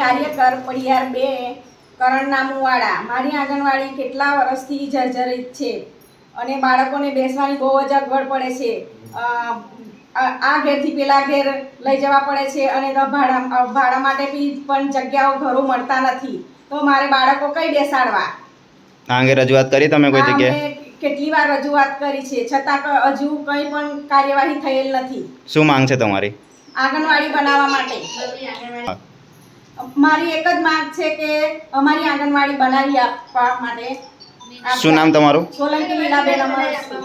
કાર્યકર પડિયાર 2 કરણનામુવાડા। મારી આંગણવાડી કેટલા વર્ષથી જર્જરિત છે અને બાળકોને બેસવાની બહુ જ અગવડ પડે છે। આ ઘેરથી પેલા ઘેર લઈ જવા પડે છે અને ભાડા માટે પણ જગ્યાઓ ઘરો મળતા નથી, તો મારે બાળકો કઈ બેસાડવા? આ અંગે રજૂઆત કરી તમે કોઈ જગ્યાએ? અમે કેટલી વાર રજૂઆત કરી છે, છતાં હજુ કંઈ પણ કાર્યવાહી થયેલ નથી। શું માંગ છે તમારી? આંગણવાડી બનાવવા માટે મારી એક જ માંગ છે કે અમારી આંગણવાડી બનાવી આપવા માટે। શું નામ તમારું? સોલંકી લીલાબેન અમરસિંહ।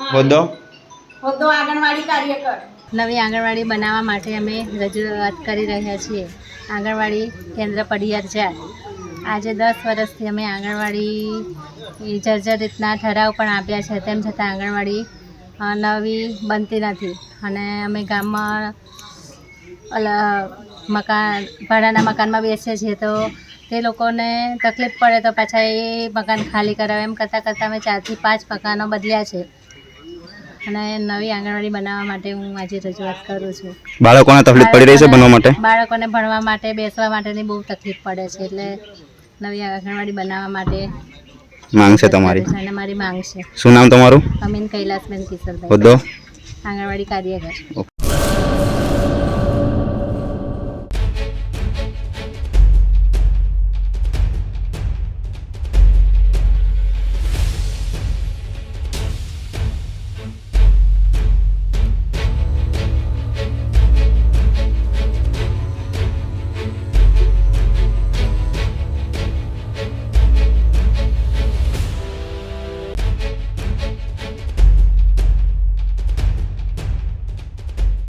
હોદ્દો આંગણવાડી કાર્યકર। નવી આંગણવાડી બનાવવા માટે અમે રજૂઆત કરી રહ્યા છીએ। આંગણવાડી કેન્દ્ર પડિયાર 4। આજે 10 વર્ષથી અમે આંગણવાડી જર્જરિતના ઠરાવ પણ આપ્યા છે, તેમ છતાં આંગણવાડી નવી બનતી નથી અને અમે ગામમાં ભાડાના મકાનમાં બેસીએ છીએ, તો તે લોકોને તકલીફ પડે તો પાછા એ મકાન ખાલી કરાવે, એમ કરતાં અમે 4 થી 5 મકાનો બદલ્યા છે અને નવી આંગણવાડી બનાવવા માટે હું આજે રજૂઆત કરું છું। બાળકોને તકલીફ પડી રહી છે ભણવા માટે? બાળકોને ભણવા માટે, બેસવા માટેની બહુ તકલીફ પડે છે, એટલે નવી આંગણવાડી બનાવવા માટે માંગ છે તમારી? અને મારી માંગ છે। શું નામ તમારું? અમીન કૈલાસબેન કિશોરભાઈ, હોદ્દો? આંગણવાડી કાર્યકર।